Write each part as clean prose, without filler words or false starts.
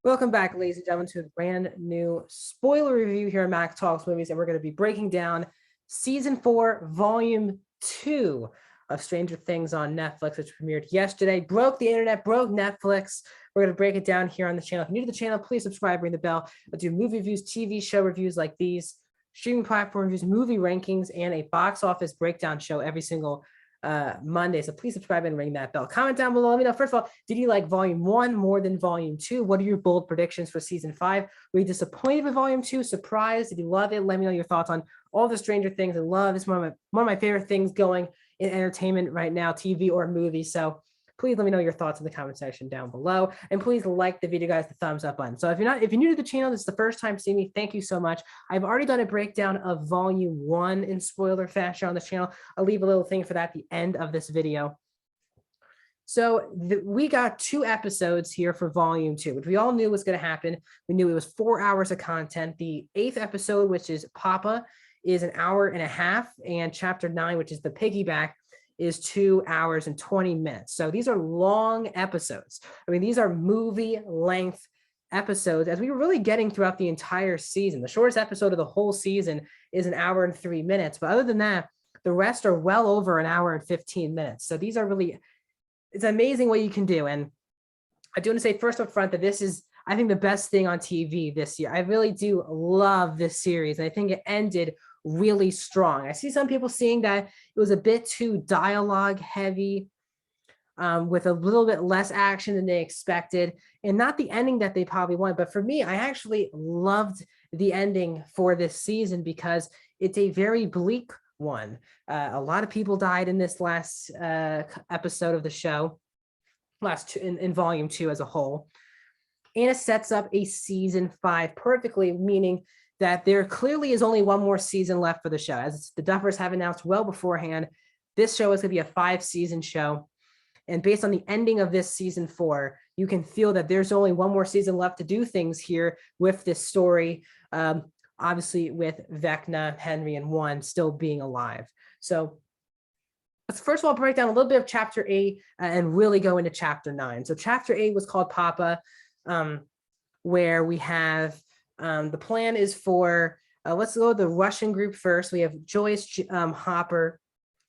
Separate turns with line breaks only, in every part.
Welcome back, ladies and gentlemen, to a brand new spoiler review here on Mac Talks Movies, and we're going to be breaking down Season 4, Volume 2 of Stranger Things on Netflix, which premiered yesterday. Broke the internet, broke Netflix. We're going to break it down here on the channel. If you're new to the channel, please subscribe, ring the bell. I'll do movie reviews, TV show reviews like these, streaming platform reviews, movie rankings, and a box office breakdown show every single Monday. So please subscribe and ring that bell. Comment down below. Let me know. First of all, did you like Volume 1 more than Volume 2? What are your bold predictions for Season 5? Were you disappointed with Volume 2? Surprised? Did you love it? Let me know your thoughts on all the Stranger Things. I love this. One of my favorite things going in entertainment right now, TV or movie. So please let me know your thoughts in the comment section down below. And please like the video, guys, the thumbs up button. So if you're new to the channel, this is the first time seeing me, thank you so much. I've already done a breakdown of Volume 1 in spoiler fashion on this channel. I'll leave a little thing for that at the end of this video. So we got 2 episodes here for Volume 2, which we all knew was going to happen. We knew it was 4 hours of content. The 8th episode, which is Papa, is an hour and a half. And Chapter 9, which is the piggyback, is 2 hours and 20 minutes. So these are long episodes. I mean, these are movie length episodes, as we were really getting throughout the entire season. The shortest episode of the whole season is an hour and 3 minutes. But other than that, the rest are well over an hour and 15 minutes. So these are really, it's amazing what you can do. And I do want to say first up front that this is, I think, the best thing on TV this year. I really do love this series. And I think it ended really strong. I see some people seeing that it was a bit too dialogue heavy, with a little bit less action than they expected, and not the ending that they probably wanted. But for me, I actually loved the ending for this season because it's a very bleak one. A lot of people died in this last episode of the show, in Volume 2 as a whole. And it sets up a Season 5 perfectly, meaning that there clearly is only one more season left for the show. As the Duffers have announced well beforehand, this show is going to be a 5-season show. And based on the ending of this Season 4, you can feel that there's only one more season left to do things here with this story, obviously with Vecna, Henry, and Juan still being alive. So let's first of all break down a little bit of Chapter 8 and really go into Chapter 9. So Chapter 8 was called Papa, where we have the plan is for, let's go to the Russian group first. We have Joyce, Hopper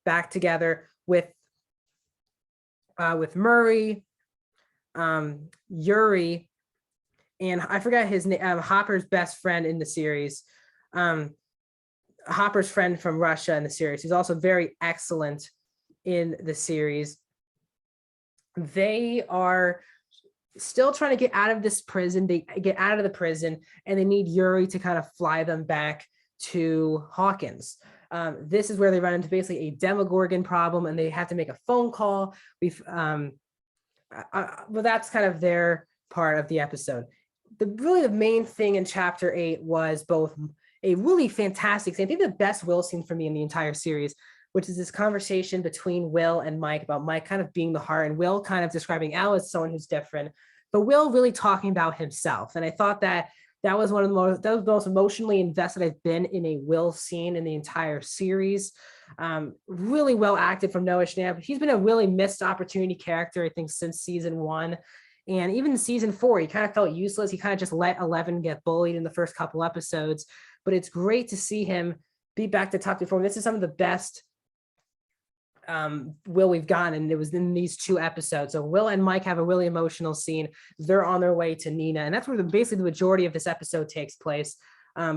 back together with Murray, Yuri, and I forgot his name, Hopper's best friend in the series, Hopper's friend from Russia in the series. He's also very excellent in the series. They are still trying to get out of this prison. They get out of the prison and they need Yuri to kind of fly them back to Hawkins. This is where they run into basically a Demogorgon problem and they have to make a phone call. Well, that's kind of their part of the episode. The main thing in Chapter 8 was both a really fantastic scene. I think the best Will scene for me in the entire series, which is this conversation between Will and Mike about Mike kind of being the heart and Will kind of describing Al as someone who's different, but Will really talking about himself. And I thought that was one of the most emotionally invested I've been in a Will scene in the entire series. Really well acted from Noah Schnapp. He's been a really missed opportunity character, I think, since Season 1. And even in Season 4, he kind of felt useless. He kind of just let Eleven get bullied in the first couple episodes. But it's great to see him be back to top 2 form. This is some of the best Will we've gotten, and it was in these 2 episodes. So Will and Mike have a really emotional scene. They're on their way to Nina, and that's where basically the majority of this episode takes place.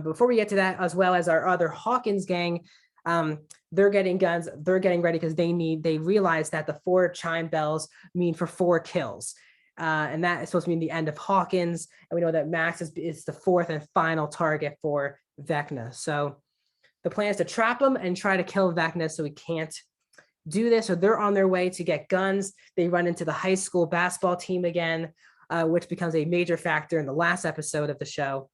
Before we get to that, as well as our other Hawkins gang, they're getting guns, they're getting ready because they realize that the 4 chime bells mean for 4 kills. And that is supposed to mean the end of Hawkins. And we know that Max is the 4th and final target for Vecna. So the plan is to trap him and try to kill Vecna so he can't do this. So they're on their way to get guns. They run into the high school basketball team again, which becomes a major factor in the last episode of the show.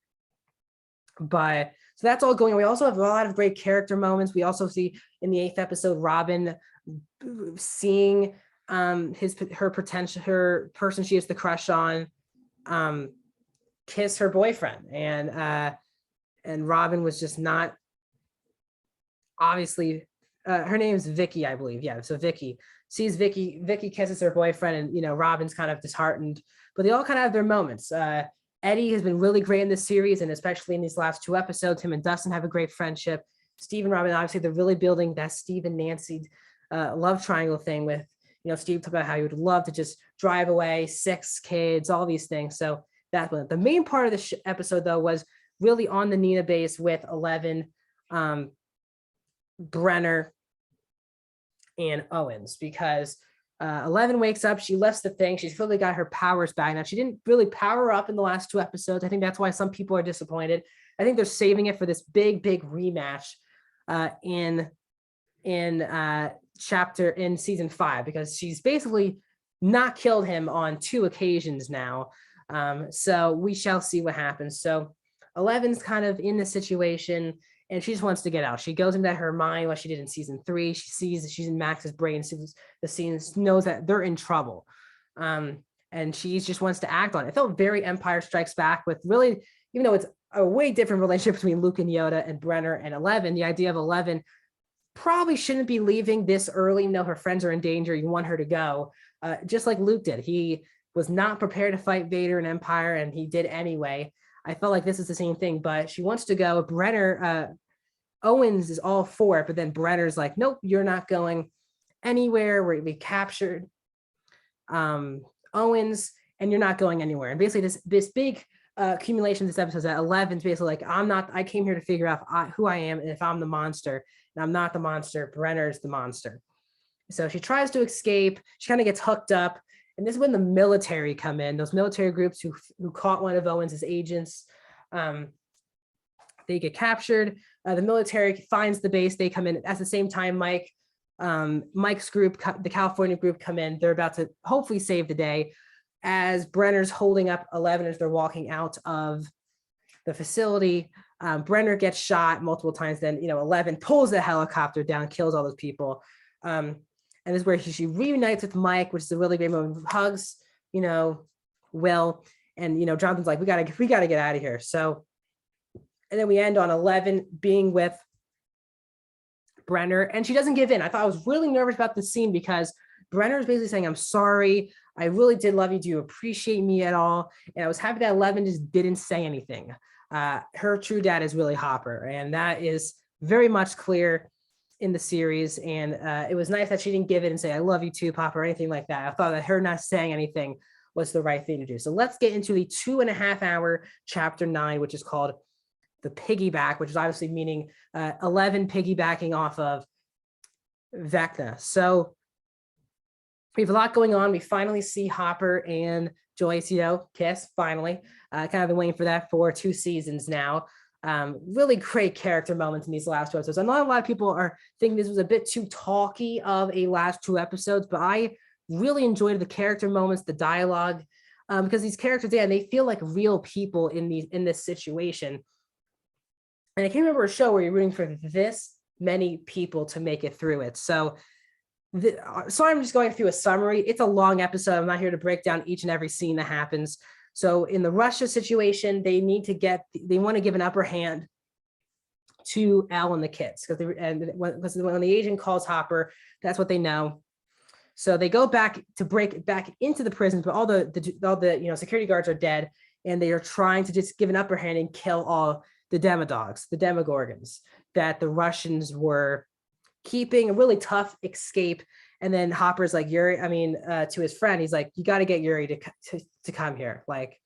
But so that's all going on. We also have a lot of great character moments. We also see in the 8th episode, Robin seeing her person she has the crush on kiss her boyfriend, and Robin was just not, obviously her name is Vicky, I believe. Yeah, so Vicky sees Vicky kisses her boyfriend, and Robin's kind of disheartened, but they all kind of have their moments. Eddie has been really great in this series, and especially in these last 2 episodes. Him and Dustin have a great friendship. Steve and Robin, obviously, they're really building that Steve and Nancy love triangle thing with, Steve talked about how he would love to just drive away, 6 kids, all these things. So that's one. The main part of the episode, though, was really on the Nina base with 11, Brenner, and Owens, because 11 wakes up, she lifts the thing, she's really got her powers back. Now, she didn't really power up in the last 2 episodes. I think that's why some people are disappointed. I think they're saving it for this big rematch in season 5, because she's basically not killed him on 2 occasions now. So we shall see what happens. So 11's kind of in the situation, and she just wants to get out. She goes into her mind what she did in season 3. She sees that she's in Max's brain, sees the scenes, knows that they're in trouble. And she just wants to act on it. It felt very Empire Strikes Back, with really, even though it's a way different relationship between Luke and Yoda and Brenner and 11, the idea of 11 probably shouldn't be leaving this early. No, her friends are in danger. You want her to go, just like Luke did. He was not prepared to fight Vader and Empire, and he did anyway. I felt like this is the same thing, but she wants to go. Brenner, Owens is all for it, but then Brenner's like, nope, you're not going anywhere. We captured Owens, and you're not going anywhere. And basically this big accumulation of this episode is that 11's basically like, I came here to figure out who I am, and if I'm the monster, and I'm not the monster, Brenner's the monster. So she tries to escape. She kind of gets hooked up. And this is when the military come in, those military groups who caught one of Owens' agents. They get captured. The military finds the base. They come in at the same time. Mike's group, the California group, come in. They're about to hopefully save the day, as Brenner's holding up 11 as they're walking out of the facility. Brenner gets shot multiple times. Then 11 pulls the helicopter down, kills all those people. And this is where she reunites with Mike, which is a really great moment. Hugs, Will, and Jonathan's like, we gotta get out of here. So, and then we end on 11 being with Brenner, and she doesn't give in. I thought I was really nervous about this scene, because Brenner is basically saying, I'm sorry, I really did love you. Do you appreciate me at all? And I was happy that 11 just didn't say anything. Her true dad is really Hopper, and that is very much clear in the series. And it was nice that she didn't give it and say, I love you too, Papa, or anything like that. I thought that her not saying anything was the right thing to do. So let's get into the 2.5-hour chapter 9, which is called The Piggyback, which is obviously meaning 11 piggybacking off of Vecna. So we have a lot going on. We finally see Hopper and Joacio kiss, finally. Kind of been waiting for that for 2 seasons now. Really great character moments in these last 2 episodes. I know a lot of people are thinking this was a bit too talky of a last 2 episodes, but I really enjoyed the character moments, the dialogue, because these characters, they feel like real people in this situation. And I can't remember a show where you're rooting for this many people to make it through it. So I'm just going through a summary. It's a long episode. I'm not here to break down each and every scene that happens. So in the Russia situation, they want to give an upper hand to Al and the kids, because when the agent calls Hopper, that's what they know. So they go back to break back into the prisons, but all the security guards are dead, and they are trying to just give an upper hand and kill all the Demodogs, the Demogorgons that the Russians were keeping. A really tough escape. And then Hopper's like, to his friend, he's like, you got to get Yuri to come here. Like,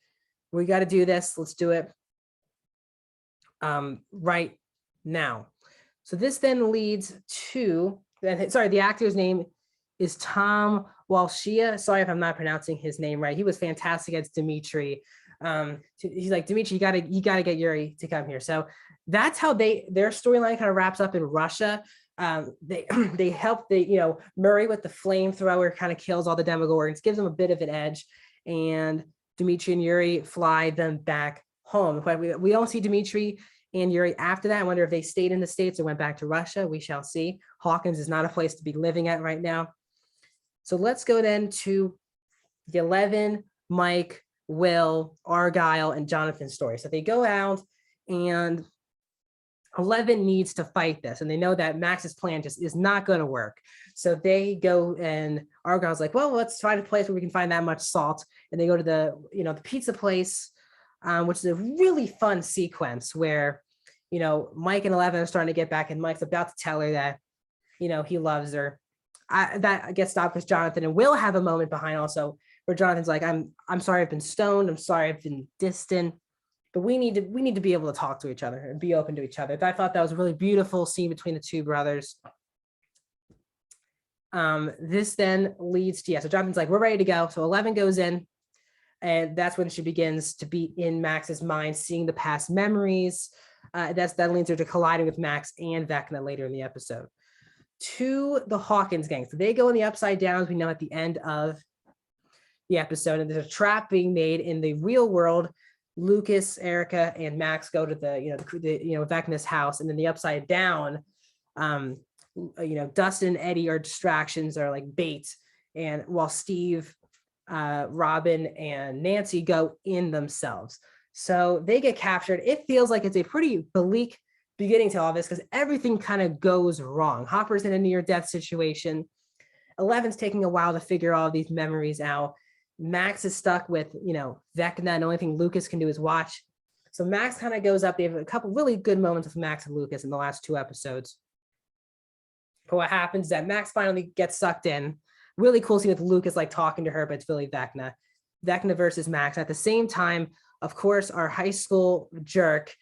we got to do this. Let's do it right now. So this then leads to, the actor's name is Tom Walshia. Sorry if I'm not pronouncing his name right. He was fantastic as Dimitri. He's like, Dimitri, you gotta get Yuri to come here. So that's how their storyline kind of wraps up in Russia. They help Murray with the flamethrower, kind of kills all the Demogorgons, gives them a bit of an edge, and Dimitri and Yuri fly them back home. But we don't see Dimitri and Yuri after that. I wonder if they stayed in the States or went back to Russia. We shall see. Hawkins is not a place to be living at right now. So let's go then to the 11, Mike, Will, Argyle, and Jonathan story. So they go out, and 11 needs to fight this, and they know that Max's plan just is not going to work. So they go, and Argyle's like, well, let's find a place where we can find that much salt. And they go to the pizza place which is a really fun sequence where, Mike and 11 are starting to get back, and Mike's about to tell her that, he loves her. That gets stopped because Jonathan and Will have a moment behind also where Jonathan's like, I'm sorry I've been stoned. I'm sorry I've been distant, but we need to be able to talk to each other and be open to each other. I thought that was a really beautiful scene between the two brothers. This then leads to, so Jonathan's like, we're ready to go. So 11 goes in, and that's when she begins to be in Max's mind, seeing the past memories. That leads her to colliding with Max and Vecna later in the episode. To the Hawkins gang. So they go in the upside down, as we know, at the end of the episode, and there's a trap being made in the real world. Lucas, Erica, and Max go to the Vecna's house, and then the upside down, Dustin and Eddie are distractions, are like bait, and while Steve, Robin, and Nancy go in themselves. So they get captured. It feels like it's a pretty bleak beginning to all this because everything kind of goes wrong. Hopper's in a near-death situation. 11's taking a while to figure all these memories out. Max is stuck with, Vecna, and the only thing Lucas can do is watch. So Max kind of goes up. They have a couple really good moments with Max and Lucas in the last 2 episodes. But what happens is that Max finally gets sucked in. Really cool scene with Lucas like talking to her, but it's really Vecna. Vecna versus Max. At the same time, of course, our high school jerk,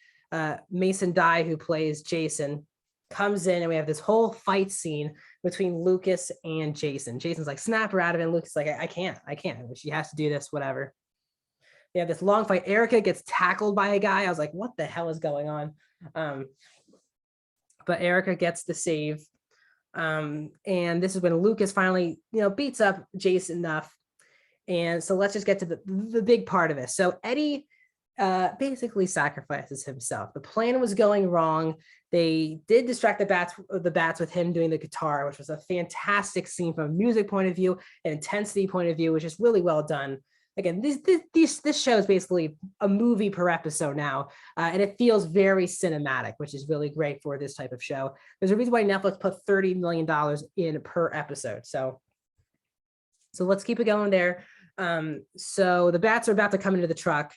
Mason Dye, who plays Jason, comes in, and we have this whole fight scene between Lucas and Jason. Jason's like, snap her out of it, and Lucas is like, I can't. She has to do this, whatever. We have this long fight. Erica gets tackled by a guy. I was like, what the hell is going on? But Erica gets the save. And this is when Lucas finally, beats up Jason enough. And so let's just get to the big part of this. So Eddie basically sacrifices himself. The plan was going wrong. They did distract the bats with him doing the guitar, which was a fantastic scene from a music point of view, an intensity point of view, which is really well done. Again, this show is basically a movie per episode now, and it feels very cinematic, which is really great for this type of show. There's a reason why Netflix put $30 million in per episode. So let's keep it going there. So the bats are about to come into the truck,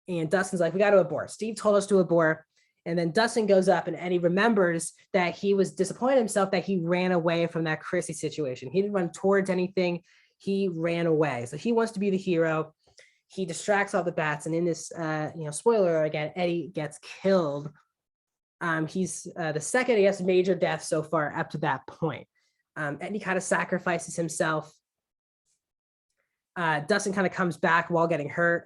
and Dustin's like, we got to abort. Steve told us to abort. And then Dustin goes up, and Eddie remembers that he was disappointed himself that he ran away from that Chrissy situation. He didn't run towards anything. He ran away. So he wants to be the hero. He distracts all the bats. And in this, spoiler again, Eddie gets killed. He's the second, I guess, major death so far up to that point. Eddie kind of sacrifices himself. Dustin kind of comes back while getting hurt.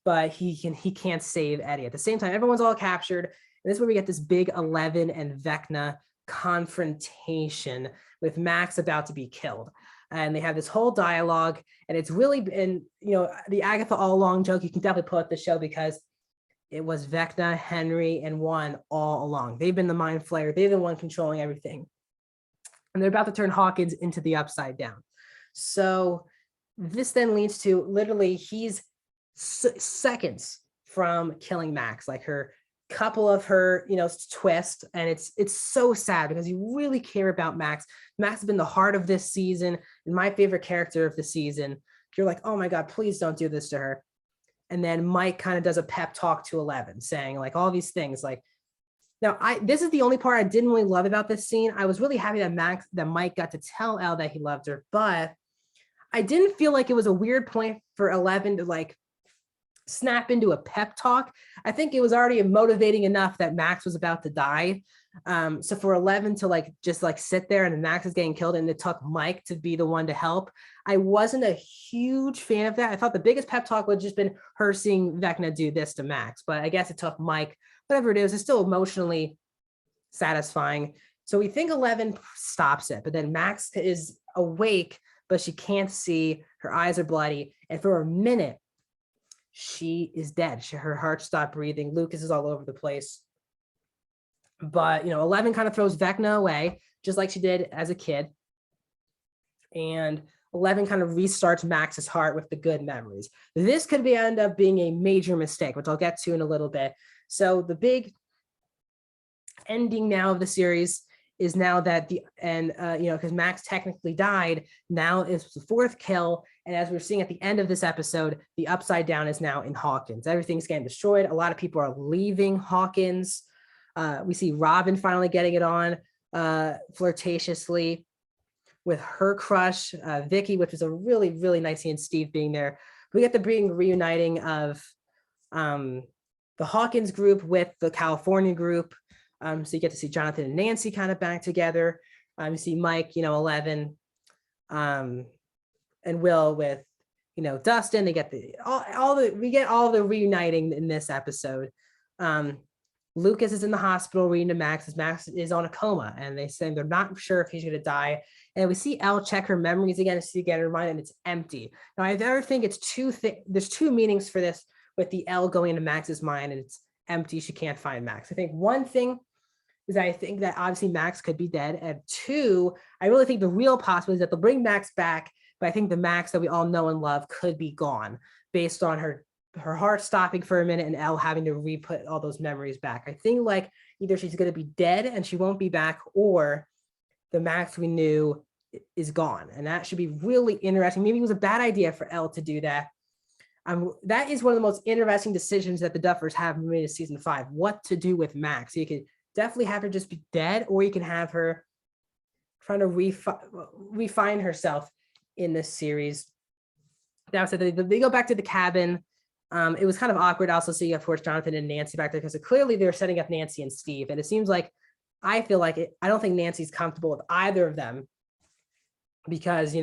But he can't save Eddie. At the same time, everyone's all captured. And this is where we get this big 11 and Vecna confrontation with Max about to be killed. And they have this whole dialogue, and it's really been, the Agatha all along joke. You can definitely pull up the show because it was Vecna, Henry, and Juan all along. They've been the mind flayer. They're the one controlling everything. And they're about to turn Hawkins into the upside down. So this then leads to literally he's seconds from killing Max, like her couple of her twist, and it's so sad because you really care about Max. Max has been the heart of this season and my favorite character of the season. You're like, oh my god, please don't do this to her. And then Mike kind of does a pep talk to 11 saying like all these things. Like, now this is the only part I didn't really love about this scene. I was really happy that Mike got to tell Elle that he loved her, but I didn't feel like it was a weird point for 11 to like snap into a pep talk. I think it was already motivating enough that Max was about to die. So for 11 to just sit there and Max is getting killed, and it took Mike to be the one to help, I wasn't a huge fan of that. I thought the biggest pep talk would have just been her seeing Vecna do this to Max, but I guess it took Mike. Whatever it is, it's still emotionally satisfying. So we think 11 stops it, but then Max is awake, but she can't see. Her eyes are bloody, and for a minute she is dead. Her heart stopped breathing. Lucas is all over the place. But, 11 kind of throws Vecna away, just like she did as a kid. And 11 kind of restarts Max's heart with the good memories. This could end up being a major mistake, which I'll get to in a little bit. So the big ending now of the series is now that because Max technically died, now it's the 4th kill, And as we're seeing at the end of this episode, the Upside Down is now in Hawkins. Everything's getting destroyed. A lot of people are leaving Hawkins. We see Robin finally getting it on flirtatiously with her crush, Vicky, which is a really, really nice scene, Steve being there. We get the big reuniting of the Hawkins group with the California group. So you get to see Jonathan and Nancy kind of back together. You see Mike, 11, and Will with, Dustin. They get we get all the reuniting in this episode. Lucas is in the hospital reading to Max as Max is on a coma, and they say they're not sure if he's going to die. And we see Elle check her memories again to get her mind, and it's empty. Now, I ever think it's there's two meanings for this with the Elle going into Max's mind, and it's empty. She can't find Max. I think one thing is I think that obviously Max could be dead. And two, I really think the real possibility is that they'll bring Max back, but I think the Max that we all know and love could be gone based on her heart stopping for a minute and Elle having to re-put all those memories back. I think like either she's going to be dead and she won't be back, or the Max we knew is gone. And that should be really interesting. Maybe it was a bad idea for Elle to do that. That is one of the most interesting decisions that the Duffers have made in season 5, what to do with Max. You could definitely have her just be dead, or you can have her trying to refine herself in this series. Now, so they go back to the cabin. It was kind of awkward also seeing, of course, Jonathan and Nancy back there, because clearly they're setting up Nancy and Steve. And it seems like, I feel like I don't think Nancy's comfortable with either of them, because,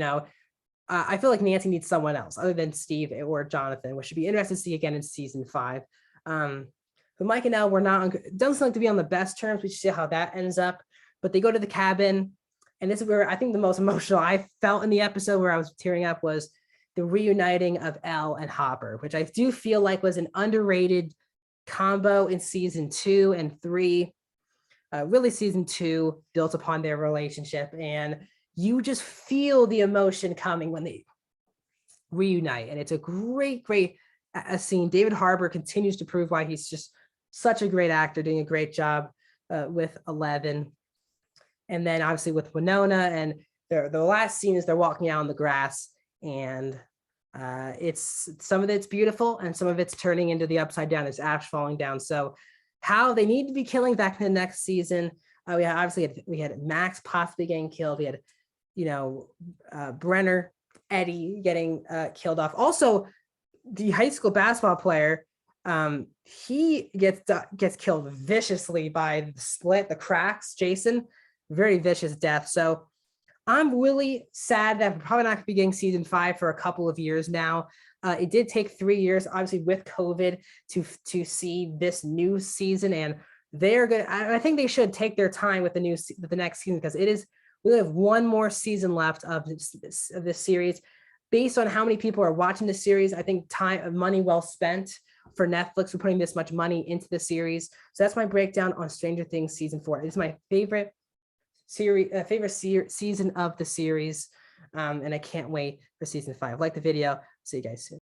I feel like Nancy needs someone else other than Steve or Jonathan, which should be interesting to see again in season 5. But Mike and Elle were not, doesn't seem like to be on the best terms. We should see how that ends up. But they go to the cabin. And this is where I think the most emotional I felt in the episode, where I was tearing up, was the reuniting of Elle and Hopper, which I do feel like was an underrated combo in season 2 and 3. Really, season 2 built upon their relationship, and you just feel the emotion coming when they reunite. And it's a great, great scene. David Harbour continues to prove why he's just such a great actor, doing a great job with 11. And then obviously with Winona, and the last scene is they're walking out on the grass, and it's some of it's beautiful and some of it's turning into the Upside Down. There's ash falling down. So how they need to be killing back in the next season. We had Max possibly getting killed. We had Brenner, Eddie getting killed off. Also, the high school basketball player, he gets killed viciously by the cracks. Jason, very vicious death. So I'm really sad that we're probably not going to be getting season 5 for a couple of years now. It did take 3 years, obviously with COVID, to see this new season, and they're good. I think they should take their time with the next season, because we have one more season left of this series. Based on how many people are watching the series, I think money well spent for Netflix for putting this much money into the series. So that's my breakdown on Stranger Things season 4. It's my favorite season of the series, and I can't wait for season 5. Like the video. See you guys soon.